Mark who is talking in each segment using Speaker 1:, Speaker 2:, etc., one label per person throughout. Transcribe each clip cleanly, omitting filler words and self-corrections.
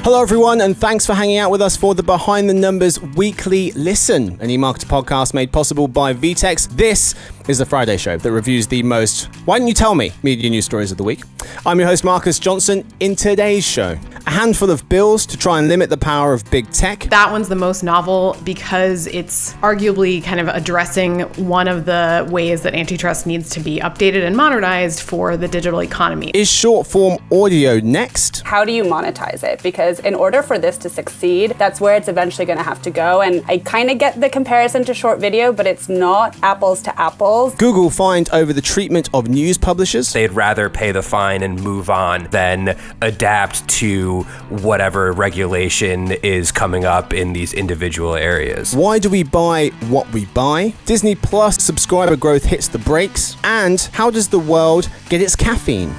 Speaker 1: Hello everyone, and thanks for hanging out with us for the Behind the Numbers Weekly Listen, an eMarketer podcast made possible by VTEX. This is the Friday show that reviews the most, why didn't you tell me, media news stories of the week. I'm your host Marcus Johnson. In today's show, a handful of bills to try and limit the power of big tech.
Speaker 2: That one's the most novel because it's arguably kind of addressing one of the ways that antitrust needs to be updated and modernized for the digital economy.
Speaker 1: Is short form audio next?
Speaker 3: How do you monetize it? Because in order for this to succeed, that's where it's eventually going to have to go. And I kind of get the comparison to short video, but it's not apples to apples.
Speaker 1: Google fined over the treatment of news publishers.
Speaker 4: They'd rather pay the fine and move on than adapt to whatever regulation is coming up in these individual areas.
Speaker 1: Why do we buy what we buy? Disney Plus subscriber growth hits the brakes. And how does the world get its caffeine?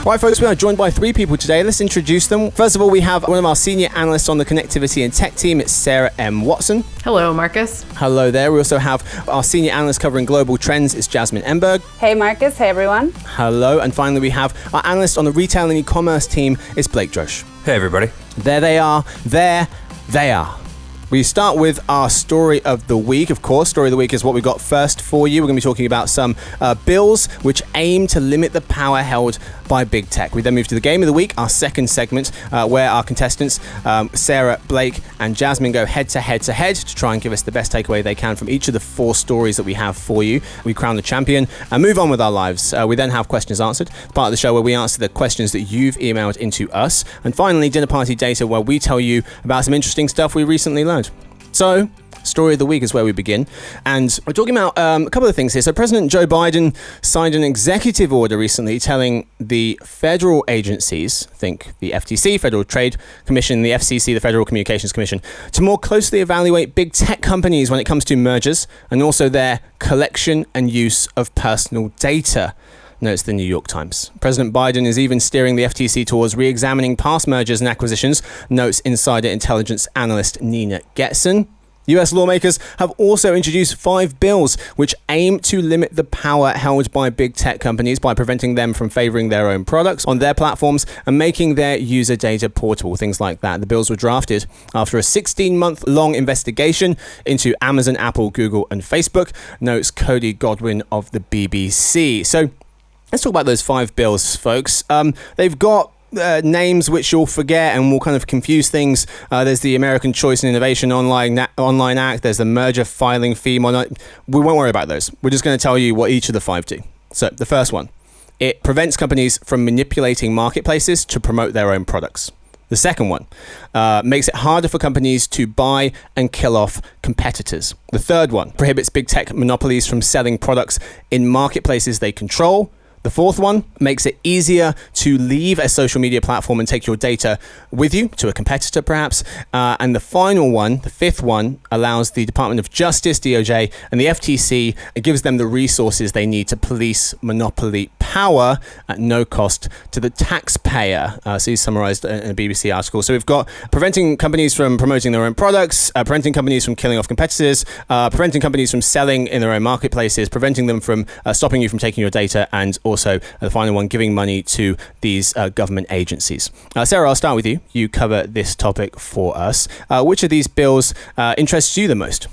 Speaker 1: Right, folks, we are joined by three people today. Let's introduce them. First of all, we have one of our senior analysts on the connectivity and tech team. It's Sarah M. Watson.
Speaker 2: Hello, Marcus.
Speaker 1: Hello there. We also have our senior analyst covering global trends. It's Jasmine Emberg.
Speaker 3: Hey, Marcus. Hey, everyone.
Speaker 1: Hello. And finally, we have our analyst on the retail and e-commerce team. It's Blake Drosh.
Speaker 4: Hey, everybody.
Speaker 1: There they are. There they are. We start with our story of the week. Of course, story of the week is what we got first for you. We're going to be talking about some bills which aim to limit the power held by big tech. We then move to the game of the week, our second segment, where our contestants, Sarah, Blake, and Jasmine go head to try and give us the best takeaway they can from each of the four stories that we have for you. We crown the champion and move on with our lives. We then have questions answered, part of the show where we answer the questions that you've emailed into us. And finally, dinner party data, where we tell you about some interesting stuff we recently learned. So, story of the week is where we begin. And we're talking about a couple of things here. So President Joe Biden signed an executive order recently telling the federal agencies, think the FTC, Federal Trade Commission, the FCC, the Federal Communications Commission, to more closely evaluate big tech companies when it comes to mergers and also their collection and use of personal data. Notes the New York Times. President Biden is even steering the FTC towards re-examining past mergers and acquisitions, notes insider intelligence analyst Nina Getson. US lawmakers have also introduced 5 bills which aim to limit the power held by big tech companies by preventing them from favoring their own products on their platforms and making their user data portable, things like that. The bills were drafted after a 16-month-long investigation into Amazon, Apple, Google, and Facebook, notes Cody Godwin of the BBC. So, let's talk about those 5 bills, folks. They've got names which you'll forget and will kind of confuse things. There's the American Choice and Innovation Online Act. There's the Merger Filing Fee. We won't worry about those. We're just going to tell you what each of the 5 do. So the first one, it prevents companies from manipulating marketplaces to promote their own products. The second one makes it harder for companies to buy and kill off competitors. The third one prohibits big tech monopolies from selling products in marketplaces they control. The fourth one makes it easier to leave a social media platform and take your data with you to a competitor, perhaps. And the final one, the fifth one, allows the Department of Justice, DOJ, and the FTC, it gives them the resources they need to police monopoly power at no cost to the taxpayer. So he's summarized in a BBC article. So we've got preventing companies from promoting their own products, preventing companies from killing off competitors, preventing companies from selling in their own marketplaces, preventing them from stopping you from taking your data, and also the final one, giving money to these government agencies. Sarah, I'll start with you. You cover this topic for us. Which of these bills interests you the most?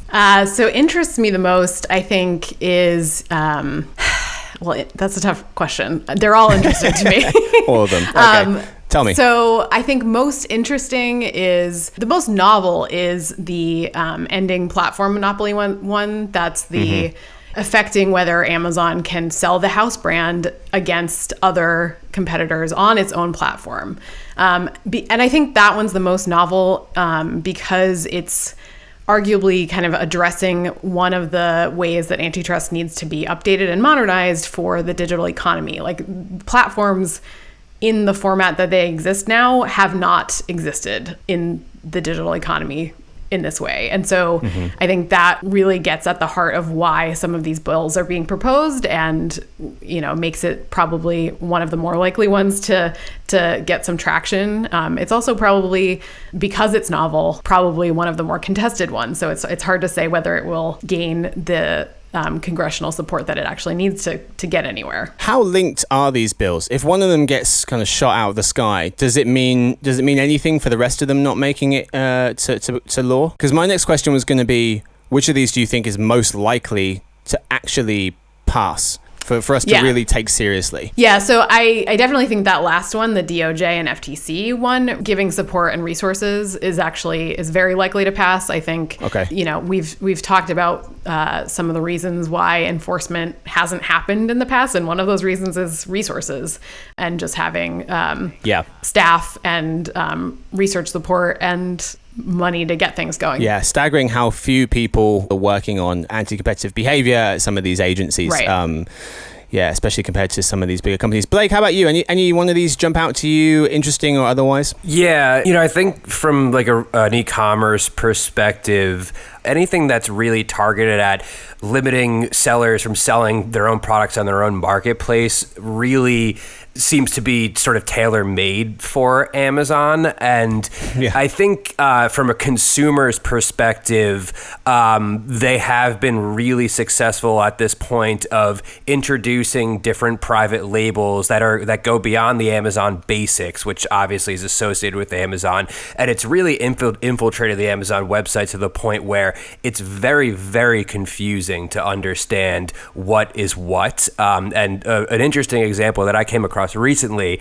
Speaker 2: So interests me the most, I think, is... well, that's a tough question. They're all interesting to me.
Speaker 1: All of them. Okay. Tell me.
Speaker 2: So I think most interesting is, the most novel is the ending platform monopoly one. That's the affecting whether Amazon can sell the house brand against other competitors on its own platform. And I think that one's the most novel because it's arguably kind of addressing one of the ways that antitrust needs to be updated and modernized for the digital economy. Like, platforms in the format that they exist now have not existed in the digital economy in this way. And so I think that really gets at the heart of why some of these bills are being proposed, and, you know, makes it probably one of the more likely ones to get some traction. It's also probably, because it's novel, probably one of the more contested ones. So it's hard to say whether it will gain the congressional support that it actually needs to get anywhere.
Speaker 1: How linked are these bills? If one of them gets kind of shot out of the sky, does it mean anything for the rest of them not making it to law? Because my next question was going to be, which of these do you think is most likely to actually pass for us to really take seriously?
Speaker 2: Yeah, so I definitely think that last one, the DOJ and FTC one, giving support and resources is very likely to pass. I think, we've talked about some of the reasons why enforcement hasn't happened in the past, and one of those reasons is resources and just having staff and research support and money to get things going.
Speaker 1: Yeah, staggering how few people are working on anti-competitive behavior at some of these agencies.
Speaker 2: Right.
Speaker 1: Especially compared to some of these bigger companies. Blake, how about you? Any one of these jump out to you, interesting or otherwise?
Speaker 4: Yeah, I think from like an e-commerce perspective, anything that's really targeted at limiting sellers from selling their own products on their own marketplace really seems to be sort of tailor-made for Amazon. And I think from a consumer's perspective, they have been really successful at this point of introducing different private labels that go beyond the Amazon basics, which obviously is associated with Amazon. And it's really infiltrated the Amazon website to the point where it's very, very confusing to understand what is what. And an interesting example that I came across recently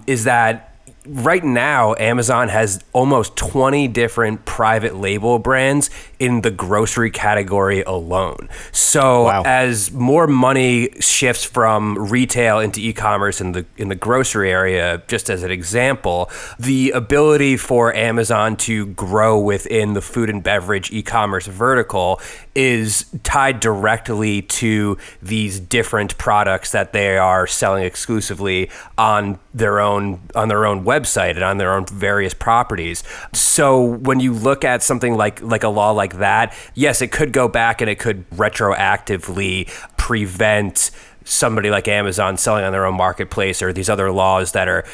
Speaker 4: is that right now, Amazon has almost 20 different private label brands in the grocery category alone. So as more money shifts from retail into e-commerce in the grocery area, just as an example, the ability for Amazon to grow within the food and beverage e-commerce vertical is tied directly to these different products that they are selling exclusively on their own website and on their own various properties. So when you look at something like a law like that, yes, it could go back and it could retroactively prevent somebody like Amazon selling on their own marketplace, or these other laws that are,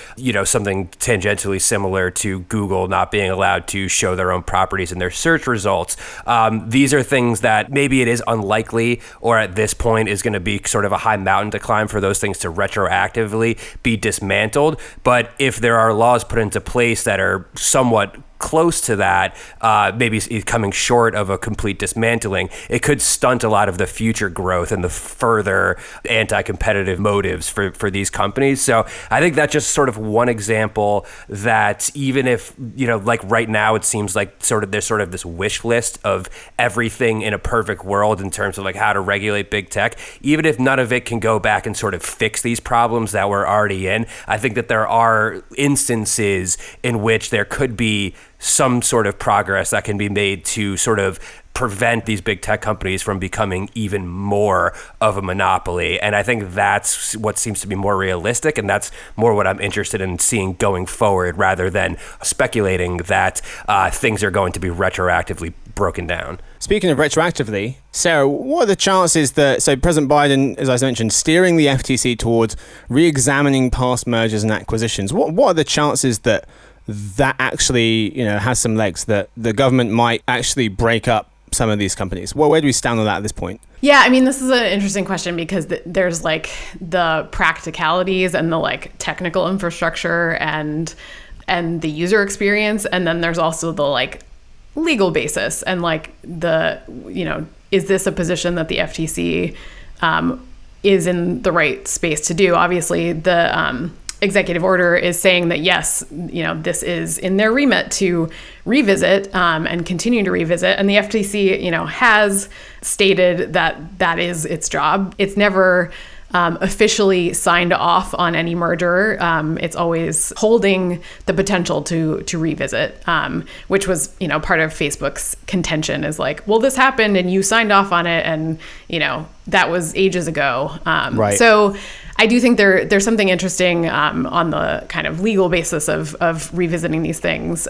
Speaker 4: something tangentially similar to Google not being allowed to show their own properties in their search results. These are things that maybe it is unlikely, or at this point is going to be sort of a high mountain to climb for those things to retroactively be dismantled. But if there are laws put into place that are somewhat close to that, maybe coming short of a complete dismantling, it could stunt a lot of the future growth and the further anti-competitive motives for these companies. So I think that's just sort of one example that even if, like right now, it seems like there's sort of this wish list of everything in a perfect world in terms of like how to regulate big tech, even if none of it can go back and sort of fix these problems that we're already in, I think that there are instances in which there could be some sort of progress that can be made to sort of prevent these big tech companies from becoming even more of a monopoly. And I think that's what seems to be more realistic, and that's more what I'm interested in seeing going forward, rather than speculating that things are going to be retroactively broken down.
Speaker 1: Speaking of retroactively, Sarah, what are the chances that, so President Biden, as I mentioned, steering the FTC towards re-examining past mergers and acquisitions, what are the chances that actually, has some legs, that the government might actually break up some of these companies? Where do we stand on that at this point?
Speaker 2: Yeah, I mean, this is an interesting question because there's like the practicalities and the like technical infrastructure and the user experience, and then there's also the like legal basis and like the, is this a position that the FTC is in the right space to do? Obviously, the executive order is saying that, yes, this is in their remit to revisit and continue to revisit. And the FTC, has stated that is its job. It's never officially signed off on any merger. It's always holding the potential to revisit, which was, part of Facebook's contention is like, well, this happened and you signed off on it. And, that was ages ago.
Speaker 1: Right.
Speaker 2: So I do think there's something interesting on the kind of legal basis of revisiting these things.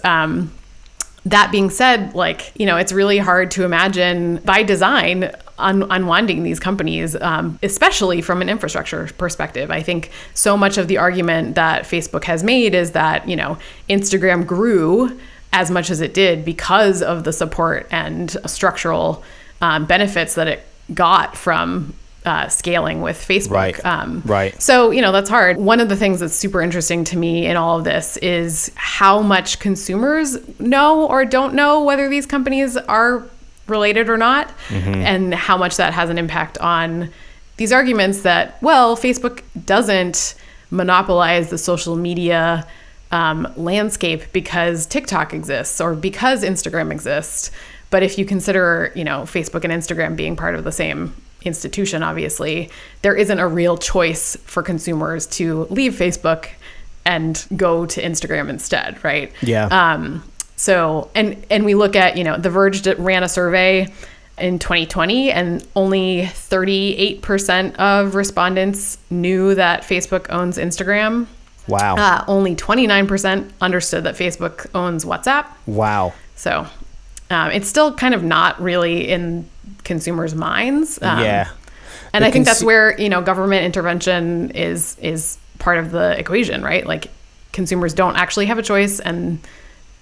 Speaker 2: That being said, it's really hard to imagine by design unwinding these companies, especially from an infrastructure perspective. I think so much of the argument that Facebook has made is that, Instagram grew as much as it did because of the support and structural benefits that it got from scaling with Facebook.
Speaker 1: Right.
Speaker 2: So, that's hard. One of the things that's super interesting to me in all of this is how much consumers know or don't know whether these companies are related or not, and how much that has an impact on these arguments that, well, Facebook doesn't monopolize the social media landscape because TikTok exists or because Instagram exists. But if you consider, Facebook and Instagram being part of the same institution, obviously, there isn't a real choice for consumers to leave Facebook and go to Instagram instead, right?
Speaker 1: Yeah.
Speaker 2: So, and we look at, The Verge ran a survey in 2020, and only 38% of respondents knew that Facebook owns Instagram.
Speaker 1: Wow.
Speaker 2: Only 29% understood that Facebook owns WhatsApp.
Speaker 1: Wow.
Speaker 2: So it's still kind of not really in consumers' minds.
Speaker 1: Yeah.
Speaker 2: And I think that's where, government intervention is part of the equation, right? Like, consumers don't actually have a choice, and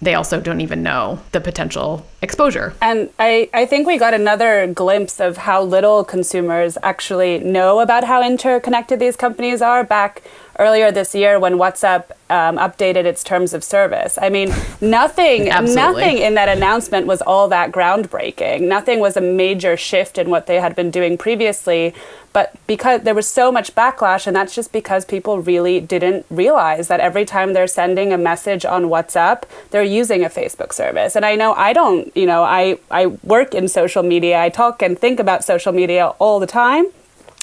Speaker 2: they also don't even know the potential exposure.
Speaker 3: And I think we got another glimpse of how little consumers actually know about how interconnected these companies are back earlier this year when WhatsApp updated its terms of service. I mean, nothing in that announcement was all that groundbreaking. Nothing was a major shift in what they had been doing previously. But because there was so much backlash, and that's just because people really didn't realize that every time they're sending a message on WhatsApp, they're using a Facebook service. And I know I don't, I work in social media. I talk and think about social media all the time.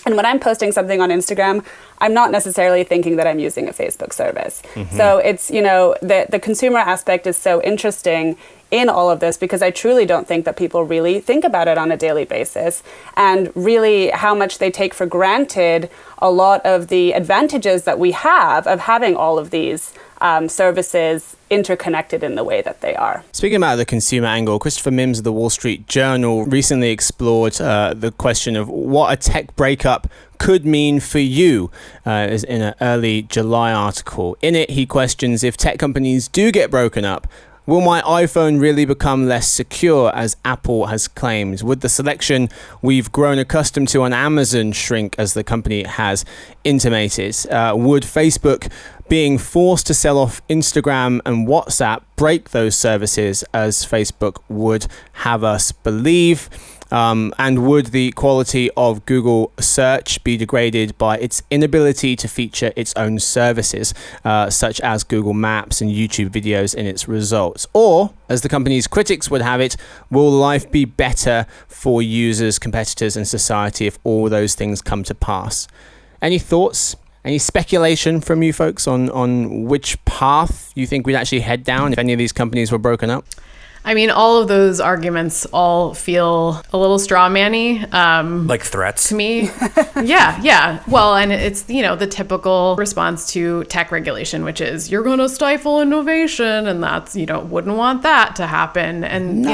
Speaker 3: And when I'm posting something on Instagram, I'm not necessarily thinking that I'm using a Facebook service. So it's, the consumer aspect is so interesting in all of this, because I truly don't think that people really think about it on a daily basis, and really how much they take for granted a lot of the advantages that we have of having all of these services interconnected in the way that they are.
Speaker 1: Speaking about the consumer angle, Christopher Mims of the Wall Street Journal recently explored the question of what a tech breakup could mean for you, is in an early July article. In it, he questions, if tech companies do get broken up, will my iPhone really become less secure, as Apple has claimed? Would the selection we've grown accustomed to on Amazon shrink, as the company has intimated? Would Facebook being forced to sell off Instagram and WhatsApp break those services, as Facebook would have us believe? And would the quality of Google search be degraded by its inability to feature its own services, such as Google Maps and YouTube videos in its results? Or, as the company's critics would have it, will life be better for users, competitors, and society if all those things come to pass? Any thoughts? Any speculation from you folks on which path you think we'd actually head down if any of these companies were broken up?
Speaker 2: I mean, all of those arguments all feel a little straw man-y.
Speaker 4: Like threats?
Speaker 2: To me. Yeah. Well, and it's, the typical response to tech regulation, which is, you're going to stifle innovation, and that's, wouldn't want that to happen. And,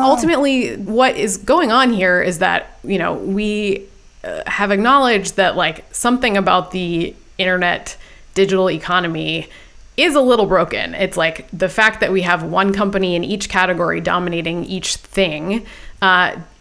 Speaker 2: ultimately what is going on here is that, we have acknowledged that, like, something about the internet digital economy is a little broken. It's like the fact that we have one company in each category dominating each thing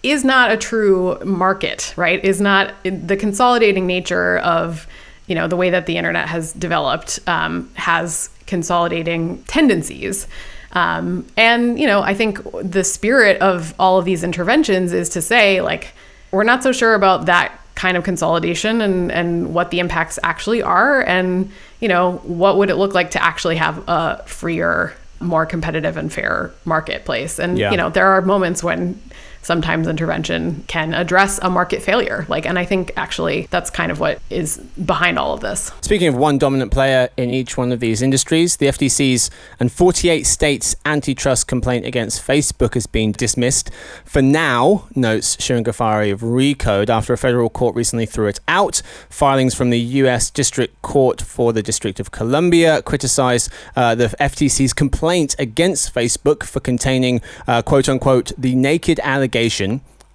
Speaker 2: is not a true market, right? Is not the consolidating nature of, the way that the internet has developed, has consolidating tendencies. And, I think the spirit of all of these interventions is to say, like, we're not so sure about that kind of consolidation and what the impacts actually are. And, what would it look like to actually have a freer, more competitive and fair marketplace? And, there are moments when sometimes intervention can address a market failure. And I think actually that's kind of what is behind all of this.
Speaker 1: Speaking of one dominant player in each one of these industries, the FTC's and 48 states' antitrust complaint against Facebook has been dismissed for now, notes Shirin Ghaffari of Recode, after a federal court recently threw it out. Filings from the U.S. District Court for the District of Columbia criticized the FTC's complaint against Facebook for containing, quote unquote, the naked allegation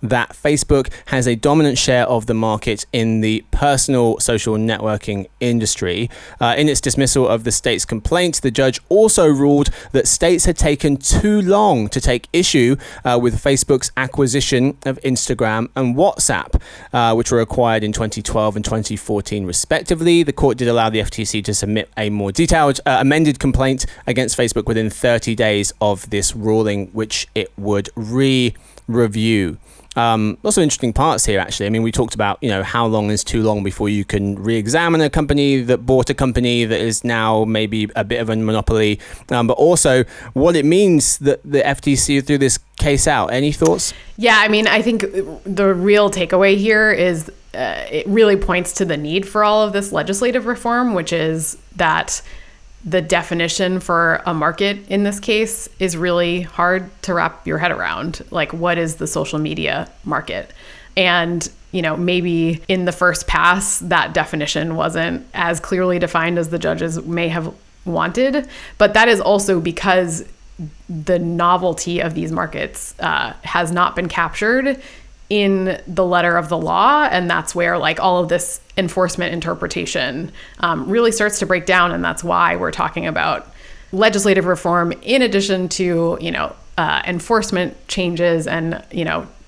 Speaker 1: that Facebook has a dominant share of the market in the personal social networking industry. In its dismissal of the state's complaint, the judge also ruled that states had taken too long to take issue with Facebook's acquisition of Instagram and WhatsApp, which were acquired in 2012 and 2014 respectively. The court did allow the FTC to submit a more detailed amended complaint against Facebook within 30 days of this ruling, which it would review. Lots of interesting parts here, actually. I mean, we talked about, how long is too long before you can re-examine a company that bought a company that is now maybe a bit of a monopoly, but also what it means that the FTC threw this case out. Any thoughts?
Speaker 2: Yeah, I mean, I think the real takeaway here is it really points to the need for all of this legislative reform, which is that the definition for a market in this case is really hard to wrap your head around. Like, what is the social media market? And, maybe in the first pass, that definition wasn't as clearly defined as the judges may have wanted. But that is also because the novelty of these markets has not been captured in the letter of the law, and that's where all of this enforcement interpretation really starts to break down, and that's why we're talking about legislative reform in addition to enforcement changes and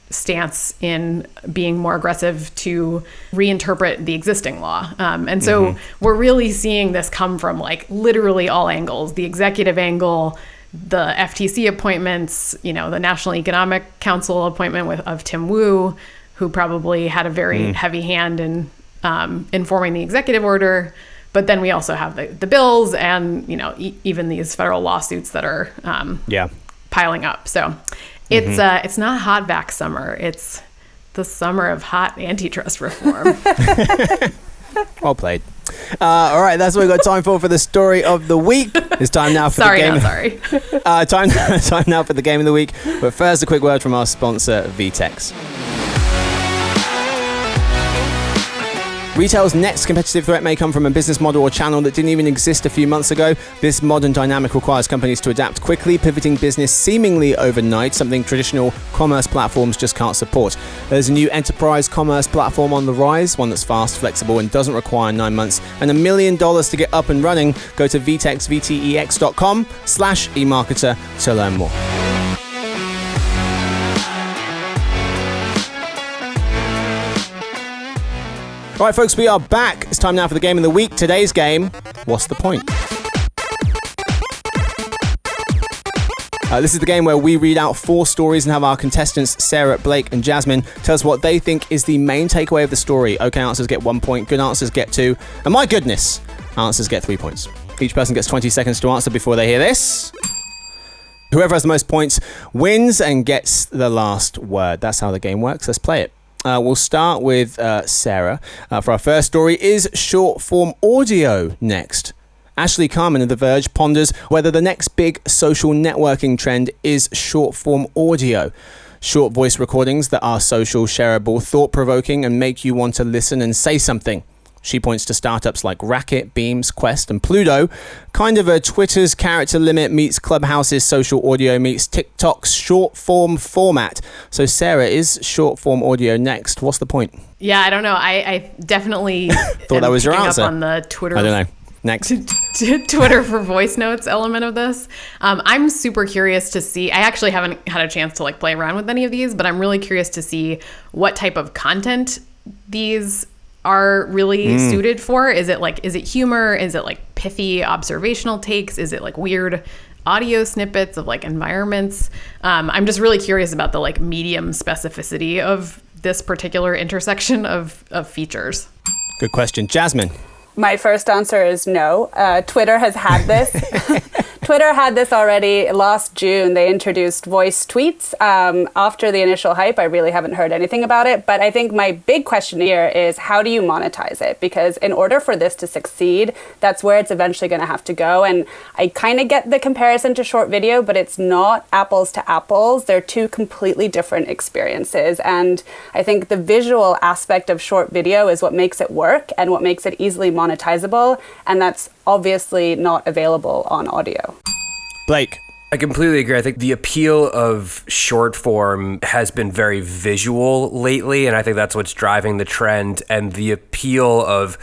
Speaker 2: stance in being more aggressive to reinterpret the existing law. And so we're really seeing this come from literally all angles: the executive angle, the FTC appointments, the National Economic Council appointment of Tim Wu, who probably had a very heavy hand in informing the executive order. But then we also have the bills and, even these federal lawsuits that are piling up. So it's not hot vax summer. It's the summer of hot antitrust reform.
Speaker 1: Well played. All right, that's what we've got time for the story of the week. It's time now for the game. Time now for the game of the week. But first, a quick word from our sponsor, VTEX. Retail's next competitive threat may come from a business model or channel that didn't even exist a few months ago. This modern dynamic requires companies to adapt quickly, pivoting business seemingly overnight, something traditional commerce platforms just can't support. There's a new enterprise commerce platform on the rise, one that's fast, flexible, and doesn't require 9 months and $1 million to get up and running. Go to vtex.com/emarketer to learn more. All right, folks, we are back. It's time now for the game of the week. Today's game, What's the Point? This is the game where we read out 4 stories and have our contestants, Sarah, Blake, and Jasmine, tell us what they think is the main takeaway of the story. Okay answers get 1 point, good answers get 2, and my goodness, answers get 3 points. Each person gets 20 seconds to answer before they hear this. Whoever has the most points wins and gets the last word. That's how the game works. Let's play it. We'll start with Sarah. For our first story, is short-form audio next? Ashley Carman of The Verge ponders whether the next big social networking trend is short-form audio. Short voice recordings that are social, shareable, thought-provoking, and make you want to listen and say something. She points to startups like Racket, Beams, Quest, and Pluto. Kind of a Twitter's character limit meets Clubhouse's social audio meets TikTok's short-form format. So, Sarah, is short-form audio next? What's the point?
Speaker 2: Yeah, I don't know. I definitely
Speaker 1: thought that was your answer.
Speaker 2: Up on the Twitter.
Speaker 1: I don't know. Next.
Speaker 2: Twitter for voice notes element of this. I'm super curious to see. I actually haven't had a chance to play around with any of these, but I'm really curious to see what type of content these are really suited for. Is it humor? Is it pithy observational takes? Is it weird audio snippets of environments? I'm just really curious about the medium specificity of this particular intersection of features.
Speaker 1: Good question. Jasmine.
Speaker 3: My first answer is no. Twitter has had this. Twitter had this already last June. They introduced voice tweets. After the initial hype, I really haven't heard anything about it. But I think my big question here is, how do you monetize it? Because in order for this to succeed, that's where it's eventually going to have to go. And I kind of get the comparison to short video, but it's not apples to apples. They're two completely different experiences. And I think the visual aspect of short video is what makes it work and what makes it easily monetizable. And that's obviously not available on audio.
Speaker 1: Blake.
Speaker 4: I completely agree. I think the appeal of short form has been very visual lately, and I think that's what's driving the trend. And the appeal of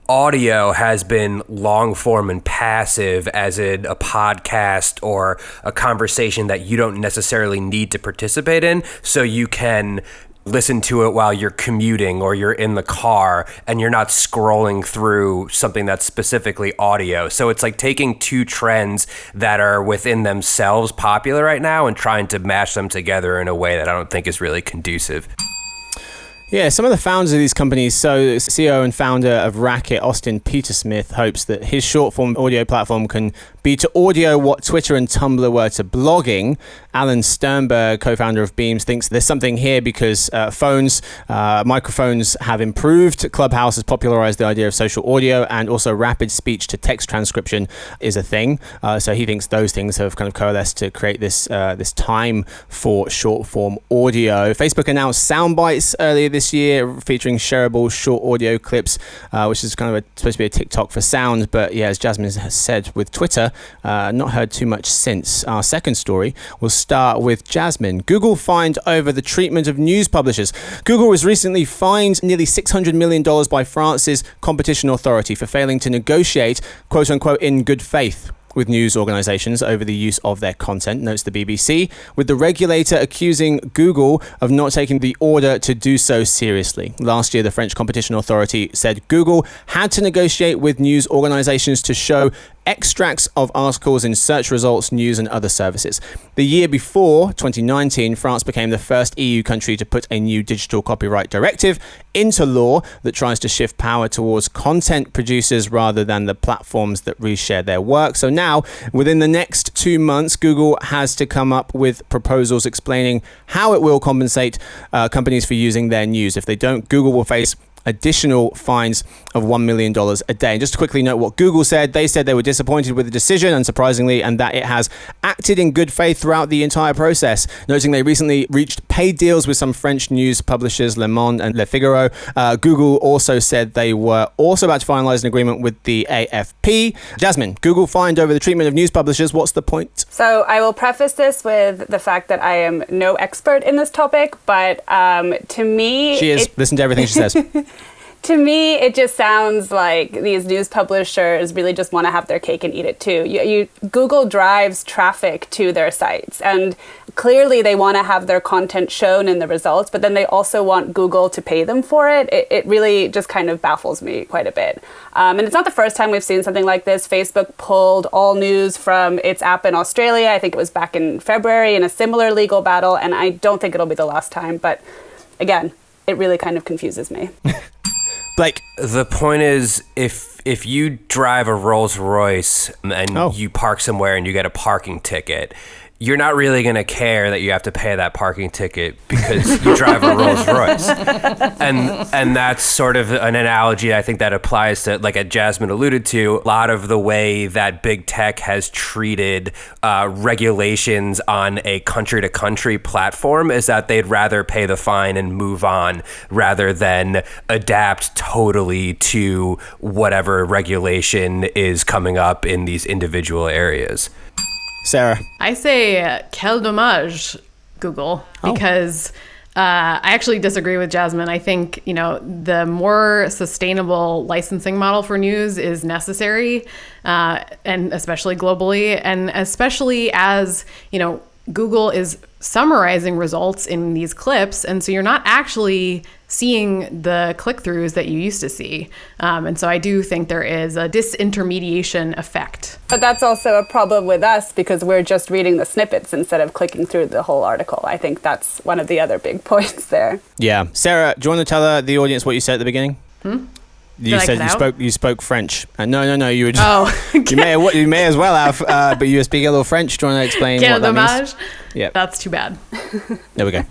Speaker 4: audio has been long form and passive, as in a podcast or a conversation that you don't necessarily need to participate in, so you can listen to it while you're commuting or you're in the car and you're not scrolling through something that's specifically audio. So it's like taking two trends that are within themselves popular right now and trying to mash them together in a way that I don't think is really conducive.
Speaker 1: Yeah, some of the founders of these companies, so CEO and founder of Racket, Austin Petersmith, hopes that his short-form audio platform can be to audio what Twitter and Tumblr were to blogging. Alan Sternberg, co-founder of Beams, thinks there's something here because microphones have improved. Clubhouse has popularized the idea of social audio, and also rapid speech-to-text transcription is a thing. So he thinks those things have kind of coalesced to create this time for short-form audio. Facebook announced Soundbites earlier this year, featuring shareable short audio clips, which is kind of supposed to be a TikTok for sound. But yeah, as Jasmine has said with Twitter, not heard too much since. Our second story will start with Jasmine. Google fined over the treatment of news publishers. Google was recently fined nearly $600 million by France's competition authority for failing to negotiate, quote unquote, in good faith with news organizations over the use of their content, notes the BBC, with the regulator accusing Google of not taking the order to do so seriously. Last year, the French competition authority said Google had to negotiate with news organizations to show extracts of articles in search results, news, and other services. The year before, 2019, France became the first EU country to put a new digital copyright directive into law that tries to shift power towards content producers rather than the platforms that reshare their work. So now, within the next 2 months, Google has to come up with proposals explaining how it will compensate companies for using their news. If they don't, Google will face additional fines of $1 million a day. And just to quickly note what Google said, they said they were disappointed with the decision, unsurprisingly, and that it has acted in good faith throughout the entire process, noting they recently reached paid deals with some French news publishers, Le Monde and Le Figaro. Google also said they were also about to finalize an agreement with the AFP. Jasmine, Google fined over the treatment of news publishers. What's the point?
Speaker 3: So I will preface this with the fact that I am no expert in this topic, but to me...
Speaker 1: She is. Listen to everything she says.
Speaker 3: To me, it just sounds like these news publishers really just want to have their cake and eat it too. Google drives traffic to their sites, and clearly they want to have their content shown in the results, but then they also want Google to pay them for it. It really just kind of baffles me quite a bit. And it's not the first time we've seen something like this. Facebook pulled all news from its app in Australia. I think it was back in February in a similar legal battle, and I don't think it'll be the last time. But again, it really kind of confuses me.
Speaker 1: Blake.
Speaker 4: The point is, if you drive a Rolls Royce and you park somewhere and you get a parking ticket, you're not really going to care that you have to pay that parking ticket because you drive a Rolls Royce. And that's sort of an analogy I think that applies to, like Jasmine alluded to, a lot of the way that big tech has treated regulations on a country-to-country platform is that they'd rather pay the fine and move on rather than adapt totally to whatever regulation is coming up in these individual areas.
Speaker 1: Sarah.
Speaker 2: I say quel dommage, Google, because I actually disagree with Jasmine. I think, the more sustainable licensing model for news is necessary, and especially globally, and especially as, Google is summarizing results in these clips, and so you're not actually seeing the click-throughs that you used to see. And so I do think there is a disintermediation effect.
Speaker 3: But that's also a problem with us because we're just reading the snippets instead of clicking through the whole article. I think that's one of the other big points there.
Speaker 1: Yeah. Sarah, do you want to tell the audience what you said at the beginning? You said you spoke French. No. You were just, you may as well have, but you were speaking a little French. Do you want to explain what that means? Yeah.
Speaker 2: That's too bad.
Speaker 1: There we go.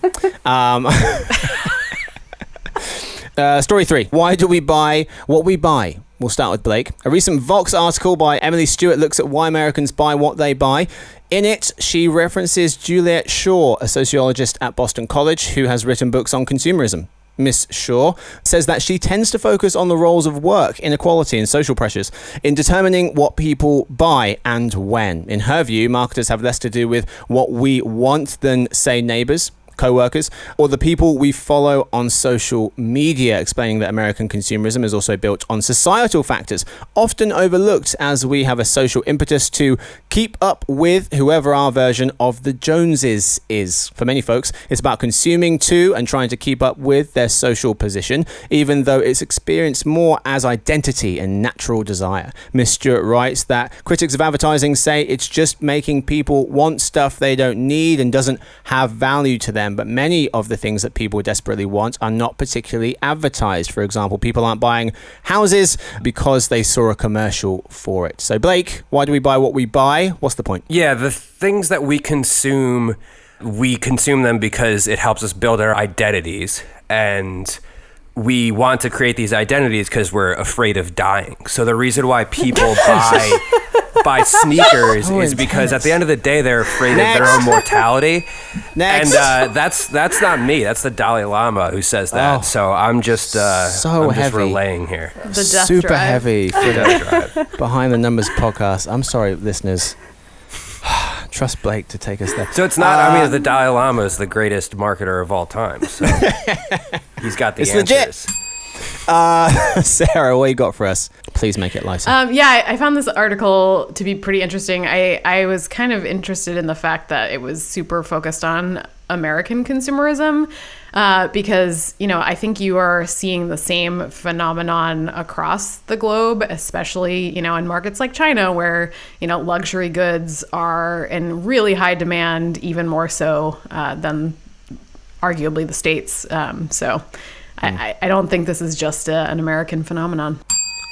Speaker 1: Story 3. Why do we buy what we buy? We'll start with Blake. A recent Vox article by Emily Stewart looks at why Americans buy what they buy. In it, she references Juliet Shaw, a sociologist at Boston College who has written books on consumerism. Miss Shaw, says that she tends to focus on the roles of work, inequality, and social pressures in determining what people buy and when. In her view, marketers have less to do with what we want than, say, neighbors, co-workers, or the people we follow on social media, explaining that American consumerism is also built on societal factors, often overlooked, as we have a social impetus to keep up with whoever our version of the Joneses is. For many folks, it's about consuming to and trying to keep up with their social position, even though it's experienced more as identity and natural desire. Miss Stewart writes that critics of advertising say it's just making people want stuff they don't need and doesn't have value to them. But many of the things that people desperately want are not particularly advertised. For example, people aren't buying houses because they saw a commercial for it. So Blake, why do we buy what we buy? What's the point?
Speaker 4: Yeah, the things that we consume them because it helps us build our identities, and we want to create these identities because we're afraid of dying. So the reason why people buy sneakers is because at the end of the day they're afraid of their own mortality.
Speaker 1: Next.
Speaker 4: And that's not me. That's the Dalai Lama who says that. So I'm just I'm just relaying here.
Speaker 2: The death
Speaker 1: Super
Speaker 2: drive.
Speaker 1: heavy for the Behind the Numbers podcast. I'm sorry, listeners. Trust Blake to take us there.
Speaker 4: So it's not. The Dalai Lama is the greatest marketer of all time. So he's got the
Speaker 1: It's
Speaker 4: answers.
Speaker 1: legit. Sarah, what you got for us? Please make it lighter.
Speaker 2: I found this article to be pretty interesting. I was kind of interested in the fact that it was super focused on American consumerism because, I think you are seeing the same phenomenon across the globe, especially, in markets like China where, luxury goods are in really high demand, even more so than arguably the States. I don't think this is just an American phenomenon.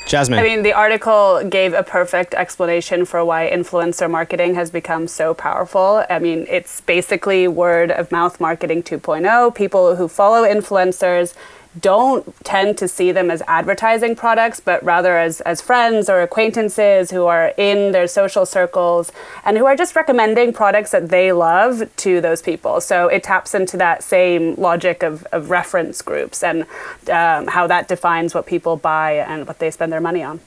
Speaker 1: Jasmine.
Speaker 3: I mean, the article gave a perfect explanation for why influencer marketing has become so powerful. I mean, it's basically word of mouth marketing 2.0. People who follow influencers don't tend to see them as advertising products, but rather as friends or acquaintances who are in their social circles and who are just recommending products that they love to those people. So it taps into that same logic of reference groups and how that defines what people buy and what they spend their money on.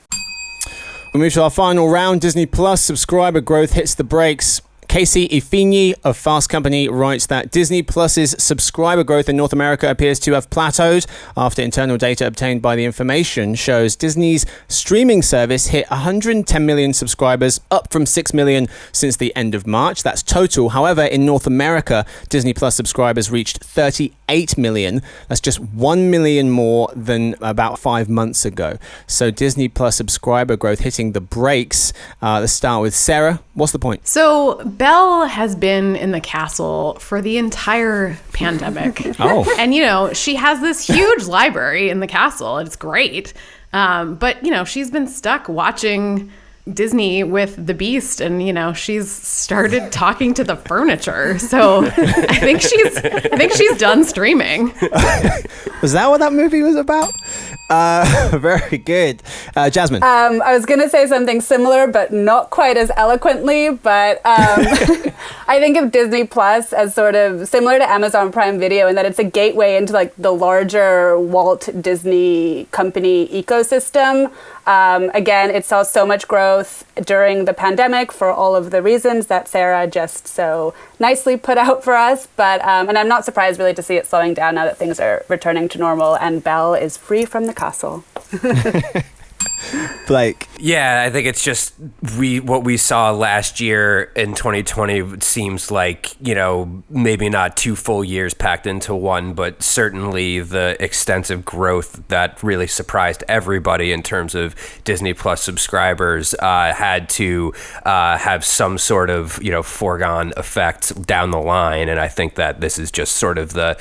Speaker 1: We move to our final round. Disney Plus subscriber growth hits the brakes. Casey Ifinyi of Fast Company writes that Disney Plus's subscriber growth in North America appears to have plateaued after internal data obtained by The Information shows Disney's streaming service hit 110 million subscribers, up from 6 million since the end of March. That's total. However, in North America, Disney Plus subscribers reached 38 million. That's just 1 million more than about 5 months ago. So Disney Plus subscriber growth hitting the brakes. Let's start with Sarah. What's the point?
Speaker 2: So Belle has been in the castle for the entire pandemic.
Speaker 1: Oh.
Speaker 2: And, she has this huge library in the castle. It's great. But, she's been stuck watching Disney with the Beast and, she's started talking to the furniture. So I think she's done streaming.
Speaker 1: Was that what that movie was about? Very good. Jasmine.
Speaker 3: I was going to say something similar, but not quite as eloquently. But I think of Disney Plus as sort of similar to Amazon Prime Video in that it's a gateway into like the larger Walt Disney Company ecosystem. Again, it saw so much growth during the pandemic for all of the reasons that Sarah just so nicely put out for us. But and I'm not surprised really to see it slowing down now that things are returning to normal and Belle is free from the castle.
Speaker 1: Blake.
Speaker 4: Yeah, I think it's just what we saw last year in 2020 seems like, maybe not 2 full years packed into one, but certainly the extensive growth that really surprised everybody in terms of Disney Plus subscribers had to have some sort of, foregone effect down the line. And I think that this is just sort of the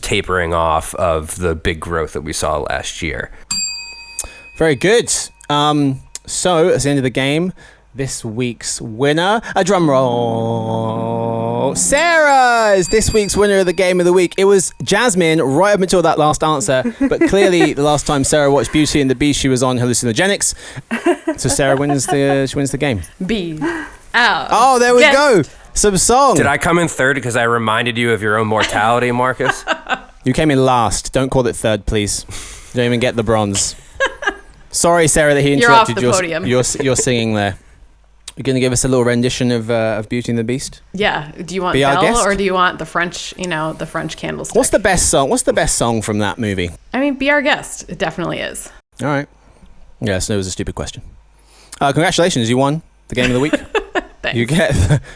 Speaker 4: tapering off of the big growth that we saw last year.
Speaker 1: Very good. So, at the end of the game, this week's winner, a drum roll. Sarah is this week's winner of the game of the week. It was Jasmine right up until that last answer, but clearly the last time Sarah watched Beauty and the Beast, she was on hallucinogenics. So Sarah wins the game.
Speaker 2: Be out.
Speaker 1: Oh, there we go. Some song.
Speaker 4: Did I come in third because I reminded you of your own mortality, Marcus?
Speaker 1: You came in last. Don't call it third, please. You don't even get the bronze. Sorry, Sarah, that he interrupted
Speaker 2: You're off the podium.
Speaker 1: your singing there. You're going to give us a little rendition of Beauty and the Beast?
Speaker 2: Yeah. Do you want
Speaker 1: Be our
Speaker 2: Belle
Speaker 1: guest?
Speaker 2: or do you want the French, the French candlestick?
Speaker 1: What's the best song? What's the best song from that movie?
Speaker 2: I mean, be our guest. It definitely is.
Speaker 1: All right. Yes, it was a stupid question. Congratulations, you won the game of the week.
Speaker 2: Thanks.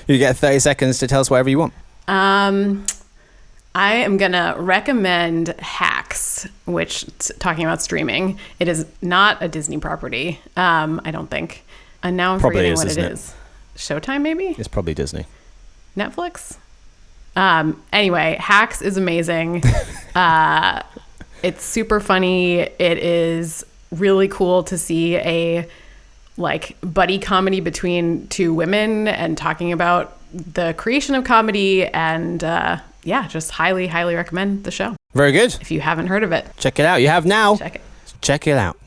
Speaker 1: You get 30 seconds to tell us whatever you want.
Speaker 2: I am going to recommend Hacks, which, talking about streaming, it is not a Disney property, I don't think. And now I'm
Speaker 1: Probably
Speaker 2: forgetting
Speaker 1: is,
Speaker 2: what
Speaker 1: isn't
Speaker 2: it is. Showtime, maybe?
Speaker 1: It's probably Disney.
Speaker 2: Netflix? Anyway, Hacks is amazing. It's super funny. It is really cool to see a buddy comedy between two women and talking about the creation of comedy, and just highly recommend the show
Speaker 1: Very good.
Speaker 2: if you haven't heard of it.
Speaker 1: Check it out. You have now. Check it out.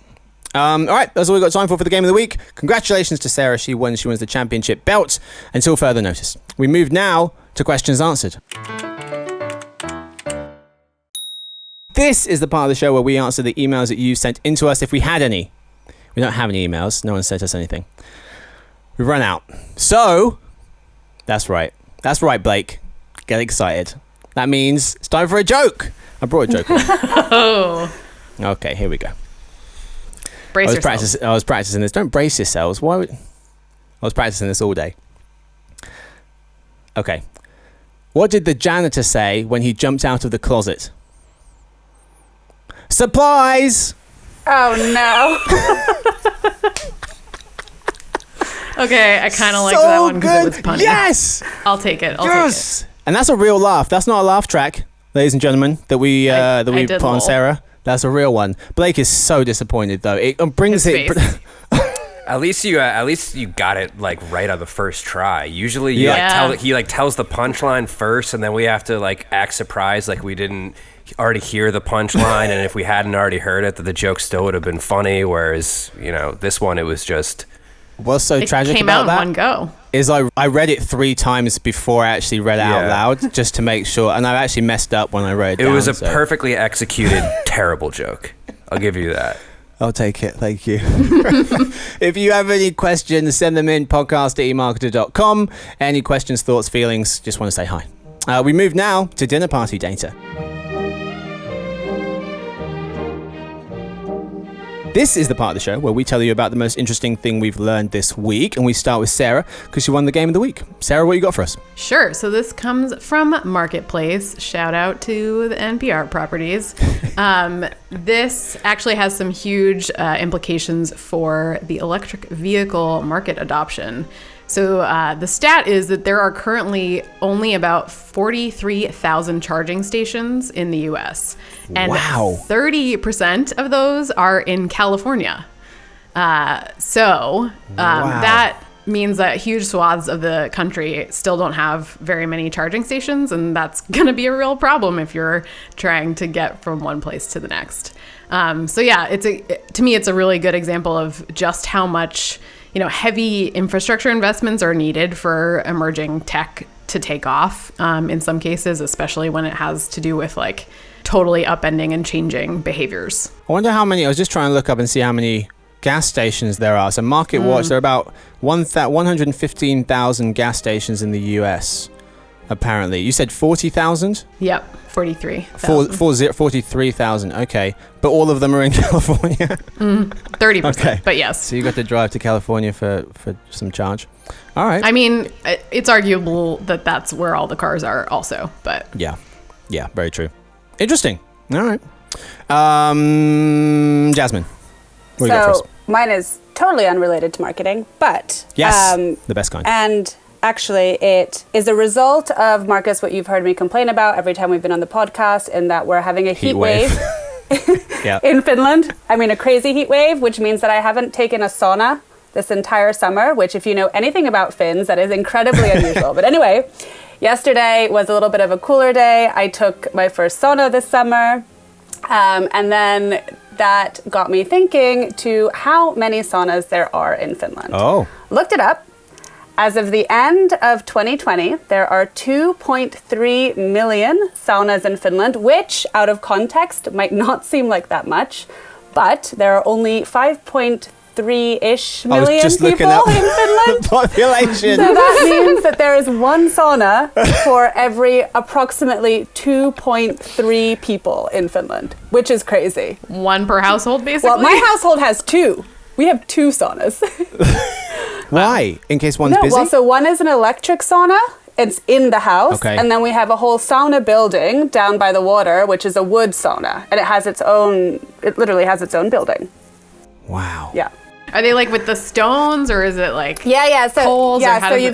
Speaker 1: All right, that's all we've got time for the game of the week. Congratulations to Sarah. She wins the championship belt until further notice. We move now to questions answered. This is the part of the show where we answer the emails that you sent into us, if we had any. We don't have any emails. No one sent us anything. We've run out. So, that's right. That's right, Blake. Get excited. That means it's time for a joke. I brought a joke.
Speaker 2: Oh.
Speaker 1: Okay, here we go.
Speaker 2: Brace yourself.
Speaker 1: I was practicing this. Don't brace yourselves. I was practicing this all day. Okay. What did the janitor say when he jumped out of the closet? Supplies!
Speaker 3: Oh, no.
Speaker 2: Okay, I kind of like that one because it was punny.
Speaker 1: Yes!
Speaker 2: I'll take it.
Speaker 1: Yes! And that's a real laugh. That's not a laugh track, ladies and gentlemen, that we
Speaker 2: I
Speaker 1: put
Speaker 2: did
Speaker 1: on
Speaker 2: lol.
Speaker 1: Sarah. That's a real one. Blake is so disappointed though. It brings
Speaker 2: His
Speaker 1: it.
Speaker 2: face.
Speaker 4: At least you got it right on the first try. Usually
Speaker 2: Yeah.
Speaker 4: he tells the punchline first, and then we have to act surprised like we didn't already hear the punchline, and if we hadn't already heard it, that the joke still would have been funny. Whereas this one, it was just.
Speaker 1: What's so
Speaker 2: It
Speaker 1: tragic
Speaker 2: came
Speaker 1: about
Speaker 2: out
Speaker 1: that
Speaker 2: in one go.
Speaker 1: is I read it 3 times before I actually read it out
Speaker 4: Yeah.
Speaker 1: loud, just to make sure, and I actually messed up when I wrote it
Speaker 4: It
Speaker 1: down.
Speaker 4: was a
Speaker 1: so
Speaker 4: perfectly executed terrible joke. I'll give you that.
Speaker 1: I'll take it. Thank you. If you have any questions, send them in, podcast@emarketer.com. Any questions, thoughts, feelings, just want to say hi. We move now to dinner party data. This is the part of the show where we tell you about the most interesting thing we've learned this week, and we start with Sarah because she won the game of the week. Sarah, what you got for us?
Speaker 2: Sure. So this comes from Marketplace. Shout out to the NPR properties. This actually has some huge implications for the electric vehicle market adoption. So the stat is that there are currently only about 43,000 charging stations in the US. And
Speaker 1: Wow.
Speaker 2: 30% of those are in California.
Speaker 1: Wow.
Speaker 2: That means that huge swaths of the country still don't have very many charging stations, and that's going to be a real problem if you're trying to get from one place to the next. To me, it's a really good example of just how much heavy infrastructure investments are needed for emerging tech to take off. In some cases, especially when it has to do with totally upending and changing behaviors.
Speaker 1: I wonder how many. I was just trying to look up and see how many gas stations there are. So Market Watch, there are about 115,000 gas stations in the US, apparently. You said 40,000?
Speaker 2: Yep, 43,000.
Speaker 1: 43,000, okay. But all of them are in California?
Speaker 2: 30%,
Speaker 1: Okay.
Speaker 2: but yes.
Speaker 1: So you got to drive to California for some charge. All right.
Speaker 2: I mean, it's arguable that that's where all the cars are also, but
Speaker 1: Yeah, very true. Interesting. All right. Jasmine, what do you got for us?
Speaker 3: So mine is totally unrelated to marketing, but
Speaker 1: Yes, the best kind.
Speaker 3: And actually, it is a result of, Marcus, what you've heard me complain about every time we've been on the podcast, in that we're having a heat wave
Speaker 1: Yeah.
Speaker 3: in Finland. I mean, a crazy heat wave, which means that I haven't taken a sauna this entire summer, which, if you know anything about Finns, that is incredibly unusual. But anyway, yesterday was a little bit of a cooler day. I took my first sauna this summer. And then that got me thinking to how many saunas there are in Finland.
Speaker 1: Oh.
Speaker 3: Looked it up. As of the end of 2020, there are 2.3 million saunas in Finland, which, out of context, might not seem like that much, but there are only 5.3-ish million people in Finland.
Speaker 1: Population.
Speaker 3: So that means that there is one sauna for every approximately 2.3 people in Finland, which is crazy.
Speaker 2: One per household, basically.
Speaker 3: Well, my household has two. We have two saunas.
Speaker 1: Why? In case one's busy?
Speaker 3: Well, so one is an electric sauna. It's in the house.
Speaker 1: Okay.
Speaker 3: And then we have a whole sauna building down by the water, which is a wood sauna. And it literally has its own building.
Speaker 1: Wow.
Speaker 3: Yeah.
Speaker 2: Are they like with the stones, or is it like
Speaker 3: Yeah. So
Speaker 2: poles, or how
Speaker 3: so
Speaker 2: does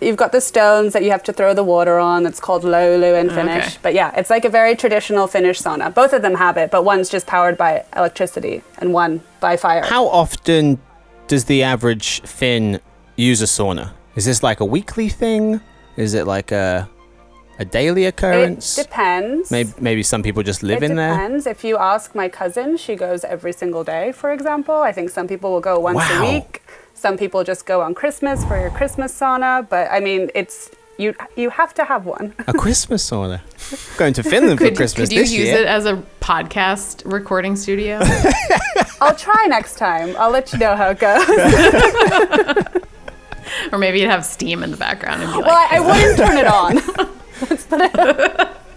Speaker 3: you've got the stones that you have to throw the water on. It's called Lulu in Finnish.
Speaker 2: Okay.
Speaker 3: But yeah, it's like a very traditional Finnish sauna. Both of them have it, but one's just powered by electricity and one by fire.
Speaker 1: How often does the average Finn use a sauna? Is this like a weekly thing? Is it like a daily occurrence?
Speaker 3: It depends.
Speaker 1: Maybe some people just live in there.
Speaker 3: It depends. If you ask my cousin, she goes every single day, for example. I think some people will go once a week. Some people just go on Christmas for your Christmas sauna. But I mean, you have to have one.
Speaker 1: A Christmas sauna. Going to Finland for Christmas
Speaker 2: could you
Speaker 1: this
Speaker 2: use
Speaker 1: year.
Speaker 2: it as a podcast recording studio?
Speaker 3: I'll try next time. I'll let you know how it goes.
Speaker 2: Or maybe you'd have steam in the background and be like,
Speaker 3: Well, I wouldn't turn it on.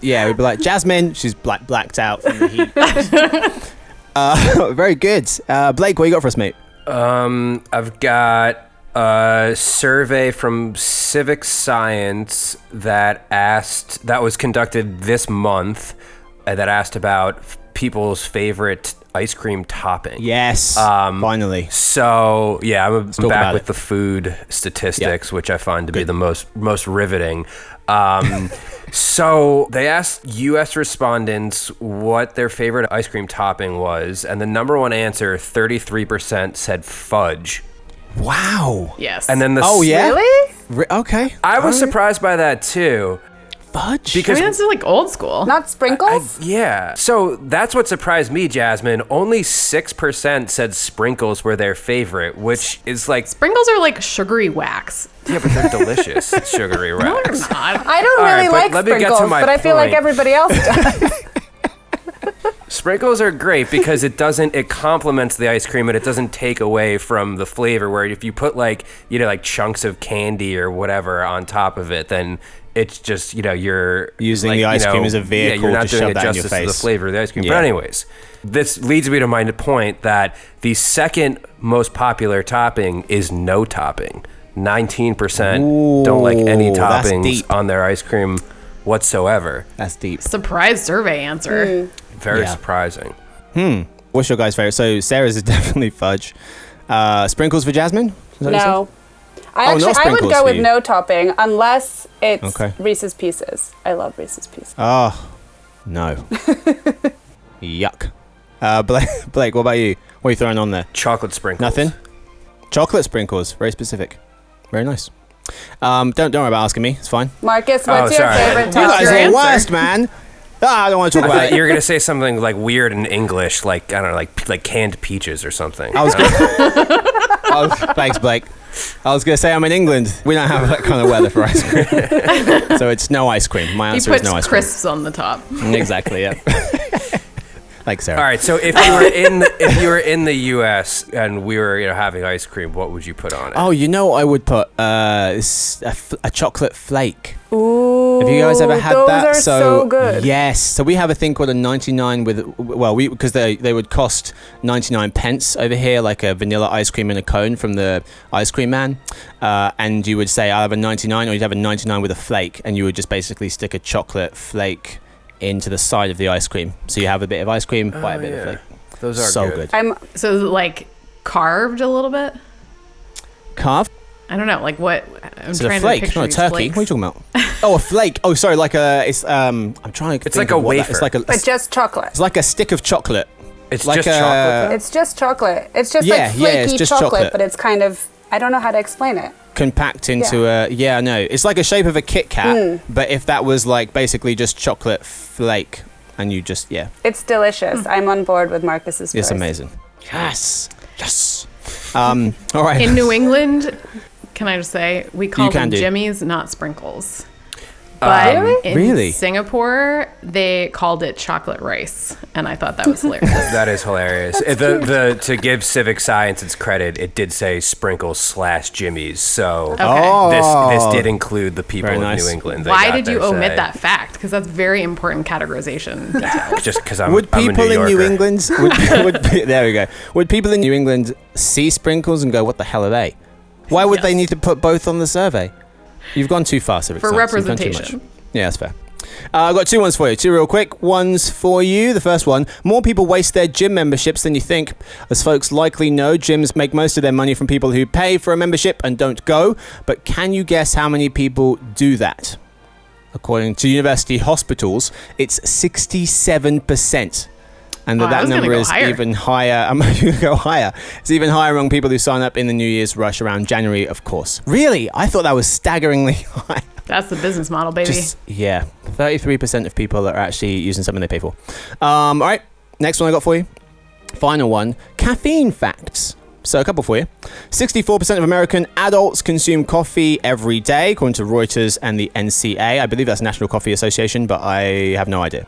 Speaker 1: Yeah, we'd be like, Jasmine, she's blacked out from the heat. Very good. Blake, what you got for us, mate?
Speaker 4: I've got a survey from Civic Science that was conducted this month that asked about people's favorite ice cream topping.
Speaker 1: Yes, finally.
Speaker 4: So yeah, I'm
Speaker 1: talk
Speaker 4: back
Speaker 1: about
Speaker 4: with
Speaker 1: it.
Speaker 4: the food statistics, which I find to be the most riveting. So they asked U.S. respondents what their favorite ice cream topping was, and the number one answer, 33%, said fudge.
Speaker 1: Wow.
Speaker 2: yes.
Speaker 4: And then
Speaker 3: Really?
Speaker 1: Okay.
Speaker 4: I was surprised by that too.
Speaker 1: Fudge?
Speaker 2: I
Speaker 4: Because
Speaker 2: mean, that's like old school.
Speaker 3: Not sprinkles?
Speaker 4: yeah. So that's what surprised me, Jasmine. Only 6% said sprinkles were their favorite, which is like,
Speaker 2: Sprinkles are like sugary wax.
Speaker 4: yeah, but they're delicious sugary wax.
Speaker 2: God.
Speaker 3: I don't
Speaker 4: All right,
Speaker 3: really
Speaker 4: but
Speaker 3: like
Speaker 4: let me get to
Speaker 3: sprinkles,
Speaker 4: my
Speaker 3: but I feel like
Speaker 4: point.
Speaker 3: everybody else does.
Speaker 4: Sprinkles are great because it complements the ice cream and it doesn't take away from the flavor, where if you put like chunks of candy or whatever on top of it, then it's just, you're
Speaker 1: Using the ice cream as a vehicle
Speaker 4: yeah, you're not
Speaker 1: to
Speaker 4: doing
Speaker 1: shove
Speaker 4: it
Speaker 1: that in your
Speaker 4: justice to the
Speaker 1: face.
Speaker 4: flavor of the ice cream.
Speaker 1: Yeah.
Speaker 4: But anyways, this leads me to my point that the second most popular topping is no topping. 19% don't like any
Speaker 1: Ooh, that's
Speaker 4: toppings
Speaker 1: deep.
Speaker 4: on their ice cream whatsoever.
Speaker 1: That's deep.
Speaker 2: Surprise survey answer.
Speaker 4: Very
Speaker 1: Yeah.
Speaker 4: surprising.
Speaker 1: What's your guys' favorite? So Sarah's is definitely fudge. Sprinkles for Jasmine? Is that what you said?
Speaker 3: No.
Speaker 1: no
Speaker 3: I would
Speaker 1: sprinkles
Speaker 3: go
Speaker 1: for
Speaker 3: with
Speaker 1: you.
Speaker 3: no topping unless it's
Speaker 1: Okay.
Speaker 3: Reese's Pieces. I love Reese's Pieces.
Speaker 1: Oh, no. Yuck. Blake, what about you? What are you throwing on there?
Speaker 4: Chocolate sprinkles.
Speaker 1: Nothing? Chocolate sprinkles. Very specific. Very nice. Don't worry about asking me. It's fine.
Speaker 3: Marcus, what's your
Speaker 4: sorry.
Speaker 3: favorite
Speaker 1: You
Speaker 2: What's
Speaker 1: guys
Speaker 3: topping?
Speaker 2: your
Speaker 1: are the
Speaker 2: answer?
Speaker 1: worst, man. I don't want to talk
Speaker 4: I
Speaker 1: about
Speaker 4: thought
Speaker 1: it.
Speaker 4: you were gonna say something like weird in English, like I don't know, like canned peaches or something.
Speaker 1: I was gonna, thanks, Blake. I was going to say I'm in England. We don't have that kind of weather for ice cream. So it's no ice cream. My
Speaker 2: He
Speaker 1: answer is
Speaker 2: puts
Speaker 1: no ice cream.
Speaker 2: crisps on the top.
Speaker 1: Exactly, yeah. Thanks, Sarah.
Speaker 4: All right, so if you were in the U.S. and we were having ice cream, what would you put on it?
Speaker 1: Oh, you know what I would put? A chocolate flake.
Speaker 3: Ooh,
Speaker 1: Have you guys ever had
Speaker 3: those
Speaker 1: that?
Speaker 3: are so good.
Speaker 1: Yes. So we have a thing called a 99 because they would cost 99 pence over here, like a vanilla ice cream in a cone from the ice cream man. And you would say, I'll have a 99, or you'd have a 99 with a flake, and you would just basically stick a chocolate flake into the side of the ice cream. So you have a bit of ice cream, bite a bit of flake.
Speaker 4: Those are
Speaker 1: so
Speaker 4: good.
Speaker 3: I'm
Speaker 2: So is it like carved a little bit?
Speaker 1: Carved?
Speaker 2: I don't know. Like what? I'm
Speaker 1: It's a
Speaker 2: trying
Speaker 1: flake,
Speaker 2: to picture
Speaker 1: not a
Speaker 2: these
Speaker 1: turkey.
Speaker 2: flakes.
Speaker 1: What are you talking about? Oh, a flake. Oh, sorry, like a. It's I'm trying to.
Speaker 4: It's
Speaker 1: think
Speaker 4: like a
Speaker 1: of what that-
Speaker 4: wafer.
Speaker 1: It's like a.
Speaker 3: but just chocolate.
Speaker 1: It's like a stick of chocolate.
Speaker 4: It's
Speaker 1: like
Speaker 4: just
Speaker 1: a-
Speaker 4: chocolate.
Speaker 3: It's just chocolate. It's just
Speaker 1: Yeah,
Speaker 3: like
Speaker 1: yeah,
Speaker 3: flaky
Speaker 1: it's just
Speaker 3: chocolate,
Speaker 1: chocolate.
Speaker 3: but it's kind of, I don't know how to explain it.
Speaker 1: Compact into a. Yeah, I know. It's like a shape of a Kit Kat, but if that was like basically just chocolate flake, and you just
Speaker 3: It's delicious. I'm on board with Marcus's
Speaker 1: it's
Speaker 3: choice.
Speaker 1: amazing. Yes, yes. All right.
Speaker 2: In New England, Can I just say, we call
Speaker 1: You can
Speaker 2: them
Speaker 1: do.
Speaker 2: Jimmy's, not sprinkles. But in
Speaker 1: Really?
Speaker 2: Singapore, they called it chocolate rice, and I thought that was hilarious.
Speaker 4: That is hilarious. To give Civic Science its credit, it did say sprinkles / Jimmy's. So
Speaker 2: Okay.
Speaker 4: this did include the people
Speaker 1: Very
Speaker 4: of
Speaker 1: nice.
Speaker 4: New England. They
Speaker 2: Why
Speaker 4: got
Speaker 2: did you
Speaker 4: their
Speaker 2: omit
Speaker 4: say.
Speaker 2: that fact? Because that's very important categorization detail.
Speaker 4: Just because I'm,
Speaker 1: Would
Speaker 4: I'm a
Speaker 1: people
Speaker 4: New
Speaker 1: in New
Speaker 4: Yorker.
Speaker 1: England there we go. Would people in New England see sprinkles and go, "What the hell are they?" Why would they
Speaker 2: Yes.
Speaker 1: need to put both on the survey? You've gone too far, Civic
Speaker 2: For
Speaker 1: Science. You've done too much.
Speaker 2: representation.
Speaker 1: Yeah, that's fair. I've got 2 ones for you. 2 real quick ones for you. The first one, more people waste their gym memberships than you think. As folks likely know, gyms make most of their money from people who pay for a membership and don't go. But can you guess how many people do that? According to university hospitals, it's 67%. And
Speaker 2: Oh, I
Speaker 1: that
Speaker 2: was gonna
Speaker 1: number
Speaker 2: go
Speaker 1: is
Speaker 2: higher.
Speaker 1: even higher. I'm going to go higher. It's even higher among people who sign up in the New Year's rush around January, of course. Really? I thought that was staggeringly high.
Speaker 2: That's the business model, baby.
Speaker 1: Yeah, 33% of people are actually using something they pay for. All right, next one I got for you. Final one, caffeine facts. So a couple for you. 64% of American adults consume coffee every day, according to Reuters and the NCA. I believe that's National Coffee Association, but I have no idea.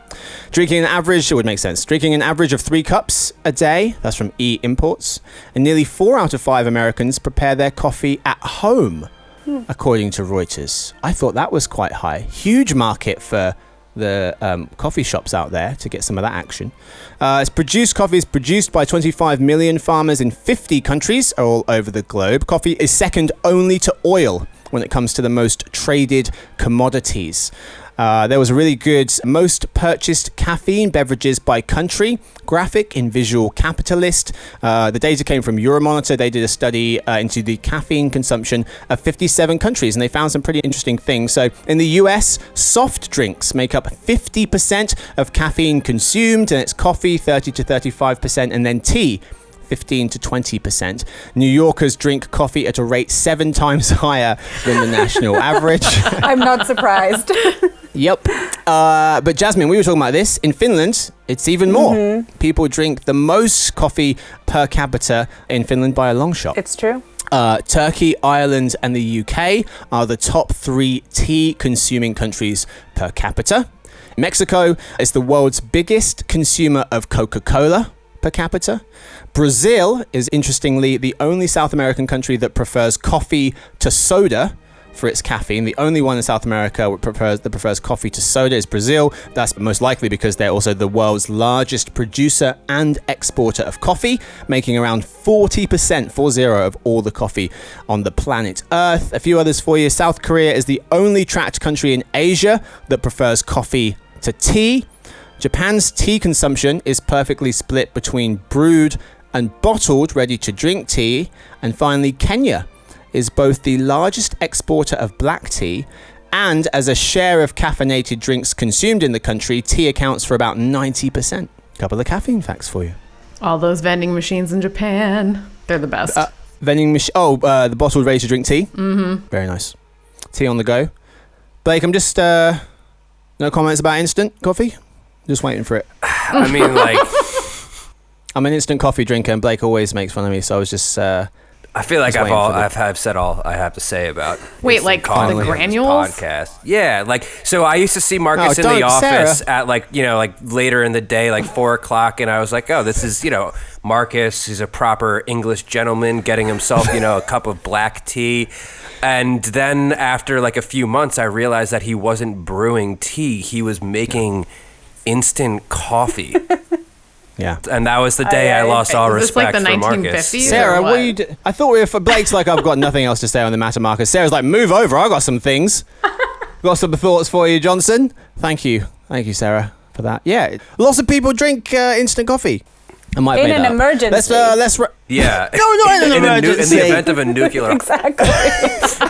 Speaker 1: Drinking an average, it would make sense. Drinking an average of 3 cups a day, that's from E-Imports. And nearly 4 out of 5 Americans prepare their coffee at home, according to Reuters. I thought that was quite high. Huge market for the coffee shops out there to get some of that action. Coffee is produced by 25 million farmers in 50 countries all over the globe. Coffee is second only to oil when it comes to the most traded commodities. There was a really good most purchased caffeine beverages by country graphic in Visual Capitalist. The data came from Euromonitor. They did a study into the caffeine consumption of 57 countries, and they found some pretty interesting things. So in the US, soft drinks make up 50% of caffeine consumed, and it's coffee 30 to 35%, and then tea 15 to 20%. New Yorkers drink coffee at a rate 7 times higher than the national average.
Speaker 3: I'm not surprised.
Speaker 1: Yep. But Jasmine, we were talking about this. In Finland, it's even more. People drink the most coffee per capita in Finland by a long shot.
Speaker 3: It's true.
Speaker 1: Turkey, Ireland, and the UK are the top 3 tea consuming countries per capita. Mexico is the world's biggest consumer of Coca-Cola per capita. Brazil is, interestingly, the only South American country that prefers coffee to soda for its caffeine. The only one in South America that prefers coffee to soda is Brazil. That's most likely because they're also the world's largest producer and exporter of coffee, making around 40% of all the coffee on the planet Earth. A few others for you. South Korea is the only tracked country in Asia that prefers coffee to tea. Japan's tea consumption is perfectly split between brewed and bottled ready-to-drink tea. And finally, Kenya is both the largest exporter of black tea, and as a share of caffeinated drinks consumed in the country, tea accounts for about 90%. Couple of caffeine facts for you.
Speaker 2: All those vending machines in Japan, they're the best.
Speaker 1: Vending machine. The bottled ready-to-drink tea. Mm-hmm. Very nice. Tea on the go. Blake, I'm just no comments about instant coffee. Just waiting for it.
Speaker 4: I mean, like,
Speaker 1: I'm an instant coffee drinker, and Blake always makes fun of me, so I was just.
Speaker 4: I feel like
Speaker 1: Just waiting for the-
Speaker 4: I've said all I have to say about.
Speaker 2: Wait,
Speaker 4: instant
Speaker 2: like
Speaker 4: coffee
Speaker 1: the
Speaker 4: on this
Speaker 2: granules?
Speaker 4: podcast. Yeah, like so. I used to see Marcus in
Speaker 1: don't,
Speaker 4: the office
Speaker 1: Sarah.
Speaker 4: at like later in the day, like 4:00, and I was like, oh, this is Marcus. He's a proper English gentleman, getting himself a cup of black tea. And then after like a few months, I realized that he wasn't brewing tea; he was making instant coffee.
Speaker 1: Yeah.
Speaker 4: And that was the day I lost all
Speaker 2: Is this like
Speaker 4: respect
Speaker 2: the
Speaker 4: for Marcus.
Speaker 2: 1950s?
Speaker 1: Sarah,
Speaker 2: or
Speaker 1: what you do? I thought we were for Blake's like, I've got nothing else to say on the matter, Marcus. Sarah's like, move over. I got some things. Got some thoughts for you, Johnson. Thank you, Sarah, for that. Yeah, lots of people drink instant coffee. I might have
Speaker 3: In
Speaker 1: made
Speaker 3: an
Speaker 1: that up.
Speaker 3: emergency.
Speaker 1: Let's.
Speaker 4: Yeah.
Speaker 1: No, not in an
Speaker 4: in
Speaker 1: emergency.
Speaker 4: the event of a nuclear,
Speaker 3: Exactly.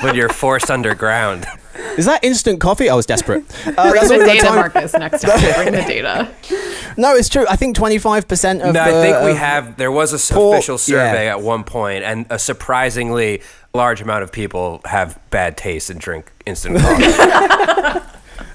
Speaker 4: when you're forced underground.
Speaker 1: Is that instant coffee? I was desperate.
Speaker 2: Bring
Speaker 1: That's
Speaker 2: the
Speaker 1: all we got
Speaker 2: data,
Speaker 1: time-
Speaker 2: Marcus, next time. Bring the data.
Speaker 1: No, it's true. I think 25% of.
Speaker 4: No, I think there was a
Speaker 1: Poor-
Speaker 4: official survey
Speaker 1: yeah.
Speaker 4: at one point, and a surprisingly large amount of people have bad taste and drink instant coffee.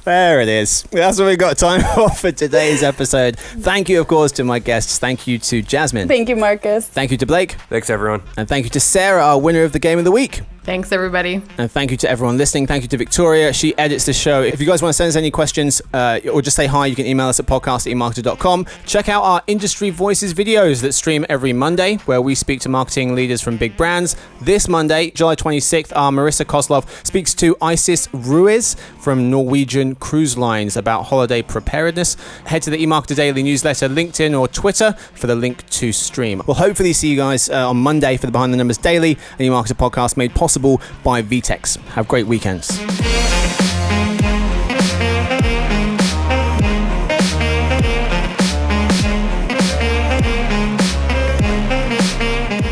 Speaker 1: There it is. That's what we've got time for today's episode. Thank you, of course, to my guests. Thank you to Jasmine.
Speaker 3: Thank you, Marcus.
Speaker 1: Thank you to Blake.
Speaker 4: Thanks, everyone.
Speaker 1: And thank you to Sarah, our winner of the Game of the Week.
Speaker 2: Thanks, everybody.
Speaker 1: And thank you to everyone listening. Thank you to Victoria. She edits the show. If you guys want to send us any questions or just say hi, you can email us at podcast@emarketer.com. Check out our Industry Voices videos that stream every Monday, where we speak to marketing leaders from big brands. This Monday, July 26th, our Marissa Koslov speaks to Isis Ruiz from Norwegian Cruise Lines about holiday preparedness. Head to the eMarketer Daily newsletter, LinkedIn or Twitter for the link to stream. We'll hopefully see you guys on Monday for the Behind the Numbers Daily, an eMarketer podcast made possible by VTEX. Have great weekends.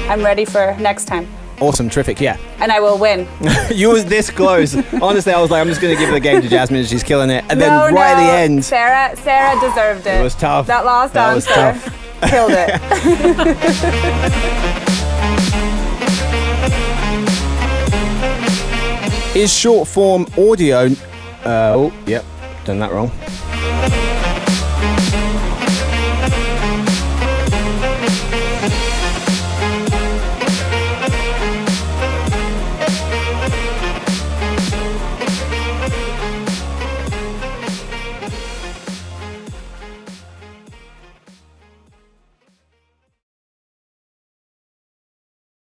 Speaker 3: I'm ready for next time.
Speaker 1: Awesome, terrific, yeah.
Speaker 3: And I will win.
Speaker 1: You was this close. Honestly, I was like, I'm just going to give the game to Jasmine. She's killing it. And then at the end,
Speaker 3: Sarah deserved it.
Speaker 1: It was tough.
Speaker 3: That last
Speaker 1: That
Speaker 3: answer
Speaker 1: was tough.
Speaker 3: killed it.
Speaker 1: Is short form audio... oh, yep, done that wrong.